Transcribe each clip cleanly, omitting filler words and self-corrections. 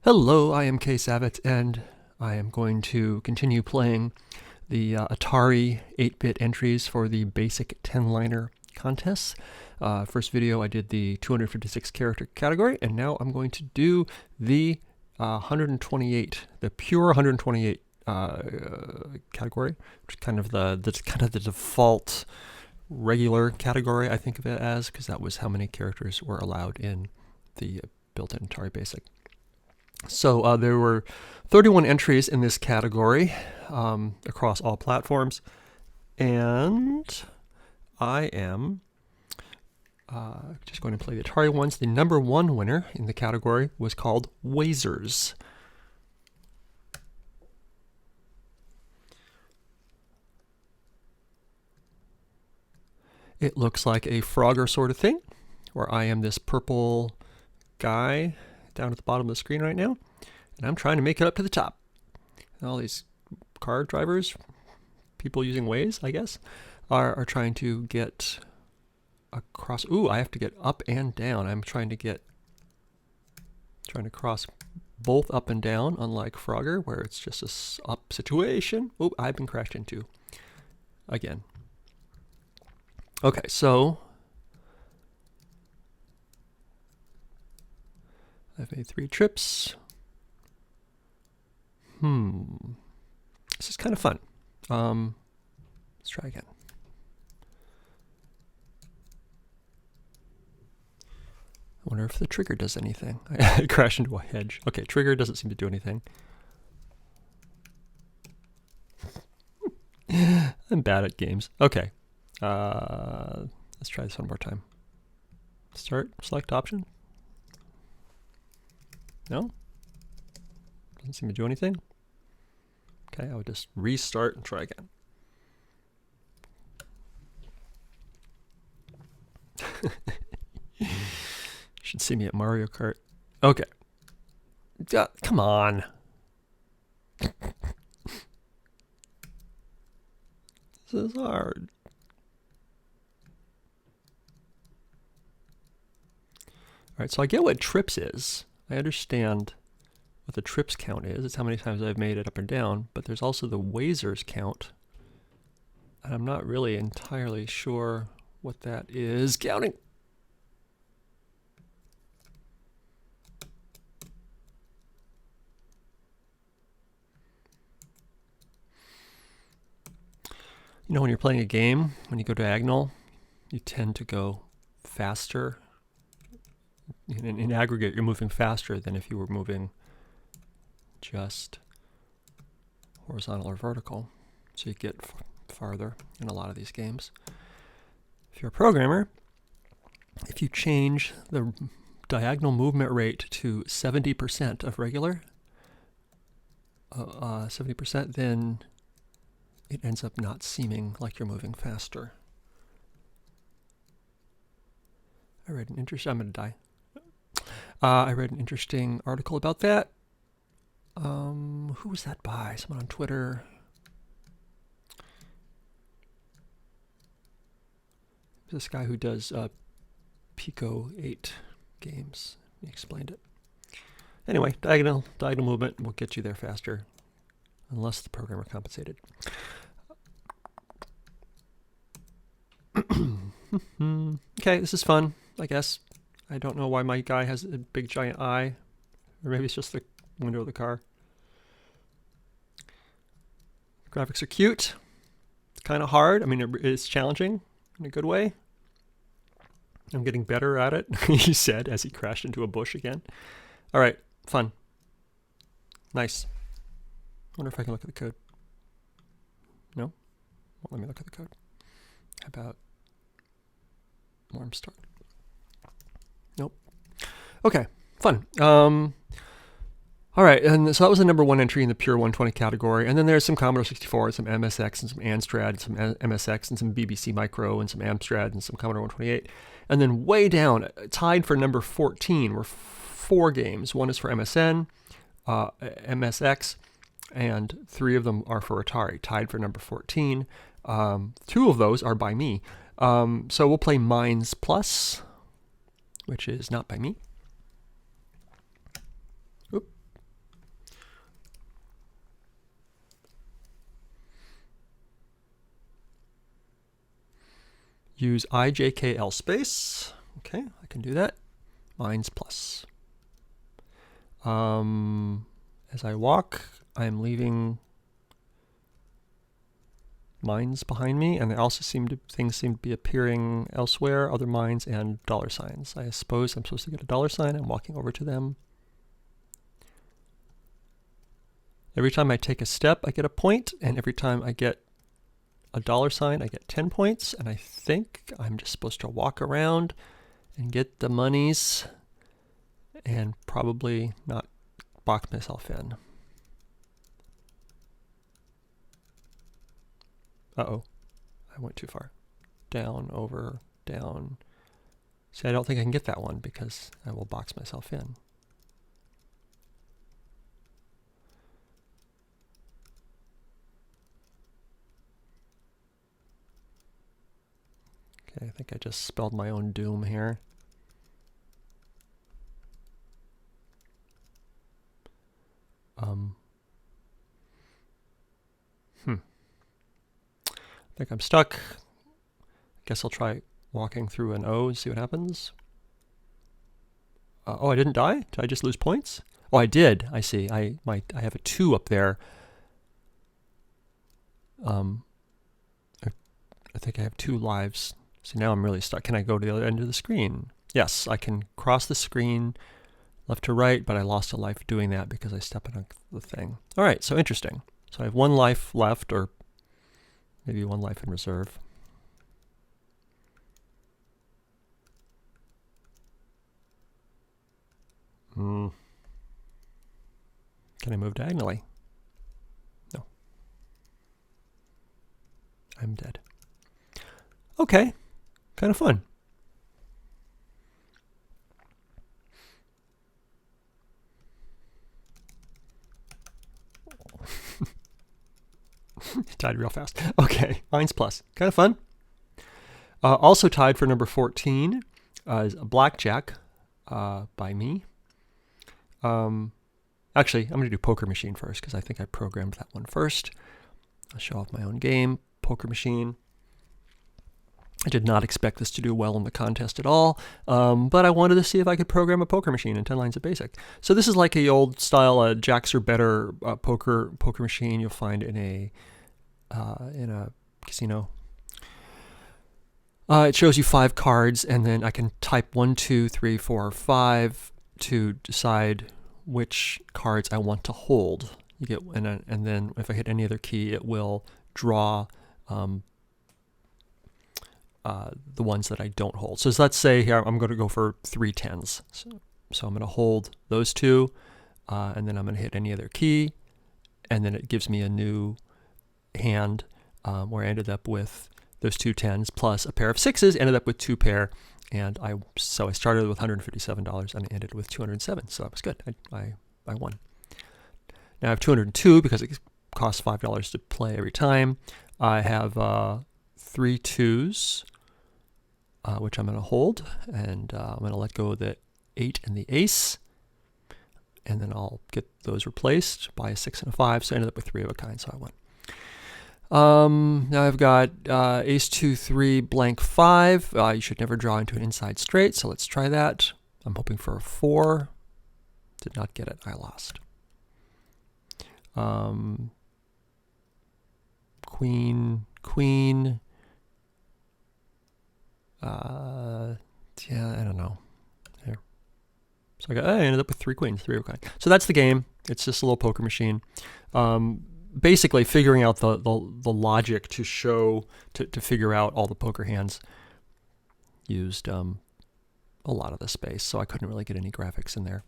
Hello, I am Kay Savitt, and I am going to continue playing the Atari 8-bit entries for the basic 10-liner contests. First video I did the 256 character category, and now I'm going to do the 128, the pure 128 category, which is kind of the default regular category I think of it as, because that was how many characters were allowed in the built-in Atari Basic. So there were 31 entries in this category across all platforms, and I am just going to play the Atari ones. The number one winner in the category was called Wazers. It looks like a Frogger sort of thing, where I am this purple guy down at the bottom of the screen right now, and I'm trying to make it up to the top. And all these car drivers, people using Waze, I guess, are trying to get across. Ooh, I have to get up and down. I'm trying to cross both up and down, unlike Frogger, where it's just a up situation. Ooh, I've been crashed into again. Okay, so I've made 3 trips. This is kind of fun. Let's try again. I wonder if the trigger does anything. I crashed into a hedge. Okay, trigger doesn't seem to do anything. I'm bad at games. Okay. Let's try this one more time. Start, select option. No? Doesn't seem to do anything. Okay, I would just restart and try again. You should see me at Mario Kart. Okay. Come on. This is hard. Alright, so I get what trips is. I understand what the trips count is. It's how many times I've made it up and down, but there's also the Wazers count. And I'm not really entirely sure what that is counting. You know, when you're playing a game, when you go diagonal, you tend to go faster. In aggregate, you're moving faster than if you were moving just horizontal or vertical. So you get farther in a lot of these games. If you're a programmer, if you change the diagonal movement rate to 70% of regular, 70%, then it ends up not seeming like you're moving faster. I read an interesting, I'm going to die. I read an interesting article about that. Who was that by? Someone on Twitter. This guy who does Pico 8 games. He explained it. Anyway, diagonal movement will get you there faster, unless the programmer compensated. Okay, this is fun, I guess. I don't know why my guy has a big giant eye. Or maybe it's just the window of the car. Graphics are cute. It's kind of hard. I mean, it's challenging in a good way. I'm getting better at it, he said as he crashed into a bush again. All right, fun. Nice. Wonder if I can look at the code. No? Well, let me look at the code. How about warm start? Nope. Okay, fun. All right, and so that was the number one entry in the pure 120 category. And then there's some Commodore 64, some MSX, and some Amstrad, some MSX, and some BBC Micro, and some Amstrad, and some Commodore 128. And then way down, tied for number 14, were 4 games. One is for MSN, MSX, and 3 of them are for Atari, tied for number 14. 2 of those are by me. So we'll play Mines Plus, which is not by me. Oop, use IJKL space. Okay, I can do that. Mines plus. As I walk, I'm leaving mines behind me, and there also things seem to be appearing elsewhere, other mines and dollar signs. I suppose I'm supposed to get a dollar sign. I'm walking over to them. Every time I take a step, I get a point, and every time I get a dollar sign, I get 10 points, and I think I'm just supposed to walk around and get the monies and probably not box myself in. Uh-oh, I went too far. Down, over, down. See, I don't think I can get that one because I will box myself in. Okay, I think I just spelled my own doom here. I think I'm stuck. Guess I'll try walking through an O and see what happens. Oh, I didn't die? Did I just lose points? Oh, I did. I see. I have a 2 up there. I think I have 2 lives. So now I'm really stuck. Can I go to the other end of the screen? Yes, I can cross the screen left to right, but I lost a life doing that because I stepped on the thing. All right, so interesting. So I have 1 life left, or maybe 1 life in reserve. Can I move diagonally? No. I'm dead. Okay, kind of fun. Tied real fast. Okay, Mines plus. Kind of fun. Also tied for number 14 is Blackjack by me. Actually, I'm going to do Poker Machine first because I think I programmed that one first. I'll show off my own game, Poker Machine. I did not expect this to do well in the contest at all, but I wanted to see if I could program a poker machine in 10 lines of BASIC. So this is like a old style jacks or better poker machine you'll find in a casino. It shows you 5 cards, and then I can type 1, 2, 3, 4, 5 to decide which cards I want to hold. You get, and then if I hit any other key, it will draw the ones that I don't hold. So let's say here I'm going to go for 3 10s. So I'm going to hold those 2, and then I'm going to hit any other key, and then it gives me a new hand where I ended up with those 2 10s plus a pair of 6s, ended up with 2 pair, and so I started with $157 and I ended with 207. So that was good. I won. Now I have 202 because it costs $5 to play every time. I have 3 2s, which I'm going to hold, and I'm going to let go of the 8 and the ace, and then I'll get those replaced by a 6 and a 5, so I ended up with 3 of a kind, so I won. Now I've got ace 2 3 blank 5. You should never draw into an inside straight, so let's try that. I'm hoping for a 4. Did not get it. I lost. Queen. Yeah, I don't know. Here. So I ended up with 3 queens, 3 of a kind. So that's the game. It's just a little poker machine. Basically figuring out the logic to figure out all the poker hands used a lot of the space, so I couldn't really get any graphics in there.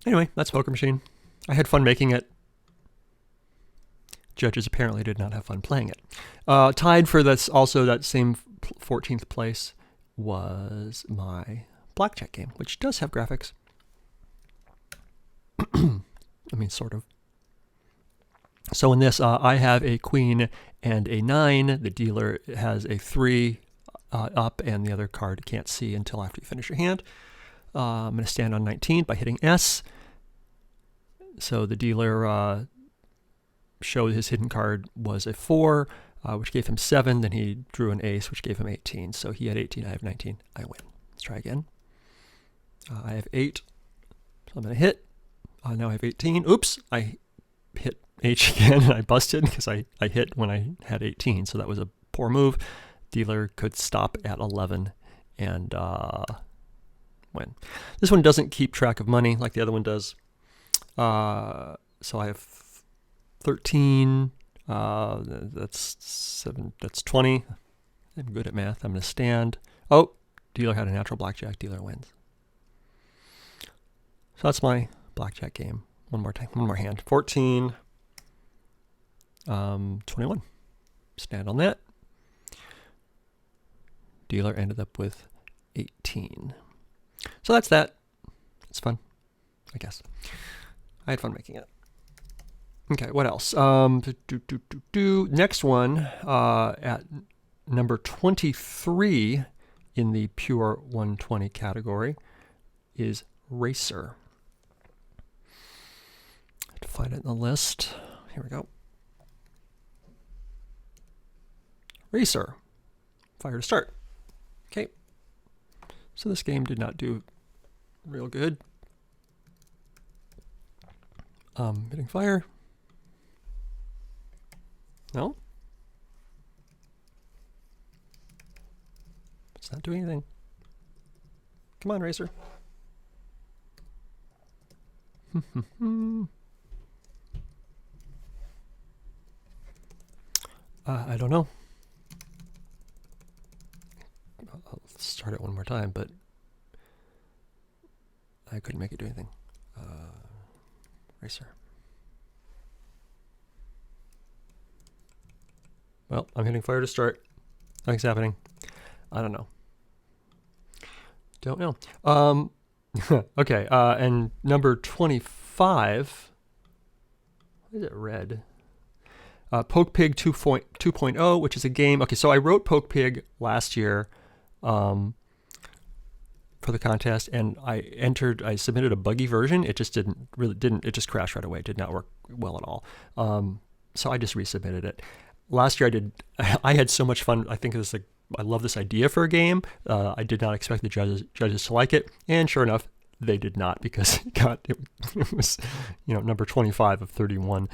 Anyway, that's Poker Machine. I had fun making it. Judges apparently did not have fun playing it. Tied for this, also that same 14th place, was my Blackjack game, which does have graphics. I mean, sort of. So in this, I have a queen and a 9. The dealer has a 3 up, and the other card can't see until after you finish your hand. I'm going to stand on 19 by hitting S. So the dealer showed his hidden card was a 4. which gave him 7. Then he drew an ace, which gave him 18. So he had 18, I have 19. I win. Let's try again. I have 8, so I'm going to hit. Now I have 18. Oops, I hit H again, and I busted because I hit when I had 18, so that was a poor move. Dealer could stop at 11 and win. This one doesn't keep track of money like the other one does. So I have 13. That's 7. That's 20. I'm good at math. I'm going to stand. Oh, dealer had a natural blackjack. Dealer wins. So that's my blackjack game. One more time. One more hand. 14. 21. Stand on that. Dealer ended up with 18. So that's that. It's fun, I guess. I had fun making it. Okay, what else? Next one, at number 23 in the pure 120 category is Racer. I have to find it in the list. Here we go. Racer. Fire to start. Okay. So this game did not do real good. Hitting fire. No? It's not doing anything. Come on, Racer. I don't know. I'll start it one more time, but I couldn't make it do anything. Racer. Well, I'm hitting fire to start. Nothing's happening. I don't know. Don't know. Okay, and number 25. Why is it red? Poke Pig 2.0, which is a game. Okay, so I wrote Poke Pig last year for the contest, and I submitted a buggy version. It just it just crashed right away. It did not work well at all. So I just resubmitted it. Last year I had so much fun. I think it was I love this idea for a game. I did not expect the judges to like it, and sure enough, they did not, because it was number 25 of 31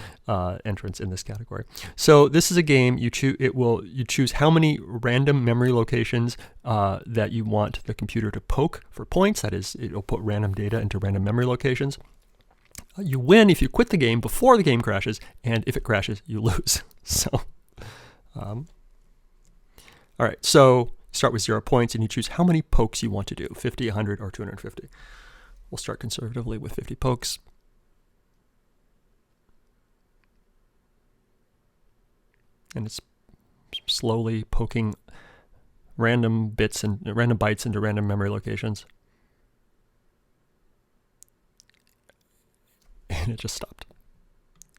entrants in this category. So this is a game you choose how many random memory locations that you want the computer to poke for points. That is, it'll put random data into random memory locations. You win if you quit the game before the game crashes, and if it crashes, you lose. So, all right. So start with 0 points, and you choose how many pokes you want to do: 50, 100, or 250. We'll start conservatively with 50 pokes. And it's slowly poking random bits and random bytes into random memory locations. And it just stopped.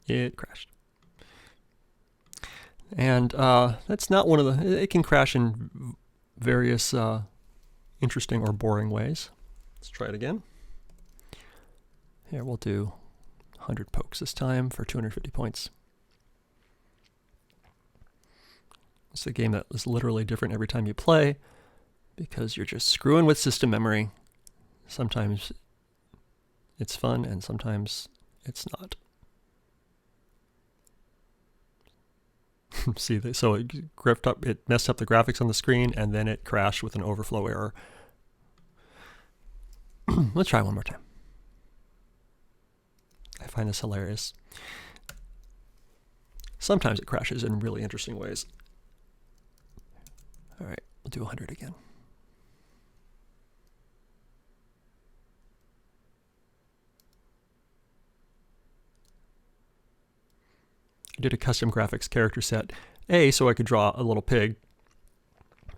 It crashed. And that's not one of the... It can crash in various interesting or boring ways. Let's try it again. Here, we'll do 100 pokes this time for 250 points. It's a game that is literally different every time you play, because you're just screwing with system memory. Sometimes it's fun, and sometimes it's not. See, so it messed up the graphics on the screen, and then it crashed with an overflow error. Let's try one more time. I find this hilarious. Sometimes it crashes in really interesting ways. All right, we'll do 100 again. I did a custom graphics character set, A, so I could draw a little pig,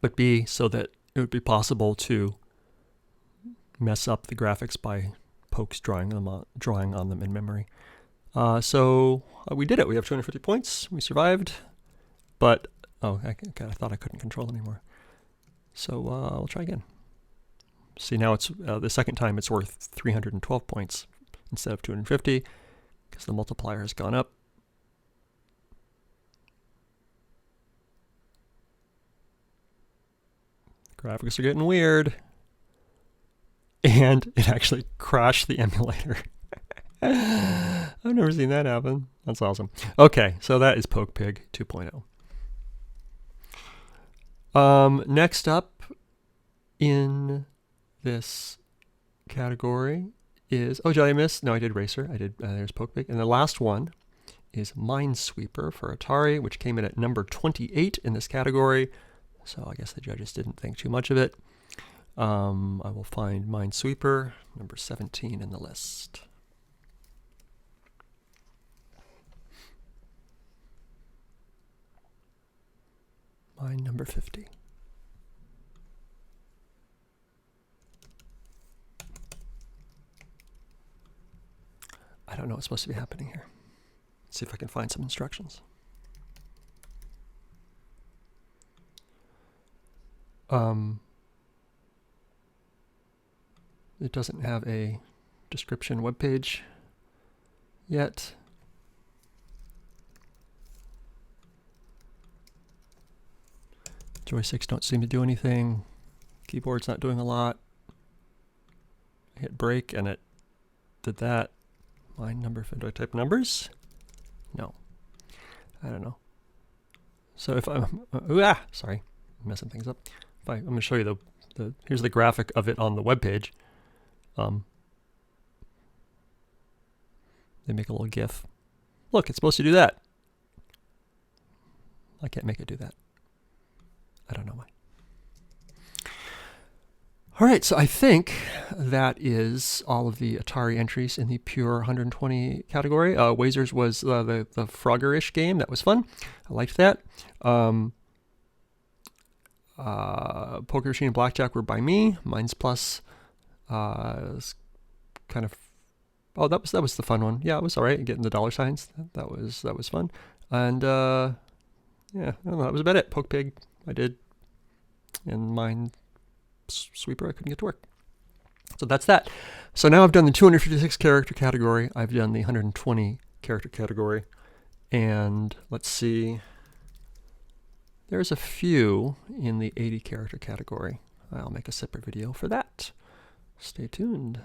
but B, so that it would be possible to mess up the graphics by pokes drawing on them in memory. So we did it. We have 250 points. We survived, but I thought I couldn't control anymore. So we'll try again. See, now it's the second time it's worth 312 points instead of 250, because the multiplier has gone up. Graphics are getting weird. And it actually crashed the emulator. I've never seen that happen. That's awesome. Okay, so that is PokePig 2.0. Next up in this category is, oh, did I miss? No, I did Racer. I did, there's PokePig. And the last one is Minesweeper for Atari, which came in at number 28 in this category. So I guess the judges didn't think too much of it. I will find Minesweeper, number 17 in the list. Mine number 50. I don't know what's supposed to be happening here. Let's see if I can find some instructions. It doesn't have a description webpage yet. Joysticks don't seem to do anything. Keyboard's not doing a lot. I hit break and it did that. Line number, do I type numbers? No. I don't know. So if I'm, sorry, I'm messing things up. I'm going to show you here's the graphic of it on the web page. They make a little GIF. Look, it's supposed to do that. I can't make it do that. I don't know why. All right, so I think that is all of the Atari entries in the pure 120 category. Wazers was the Frogger-ish game. That was fun. I liked that. Poker Machine and Blackjack were by me. Mines Plus was kind of, oh, that was the fun one. Yeah, it was all right. Getting the dollar signs. That was fun. And yeah, I don't know. That was about it. PokePig I did, and Minesweeper I couldn't get to work. So that's that. So now I've done the 256 character category. I've done the 120 character category. And let's see. There's a few in the 80 character category. I'll make a separate video for that. Stay tuned.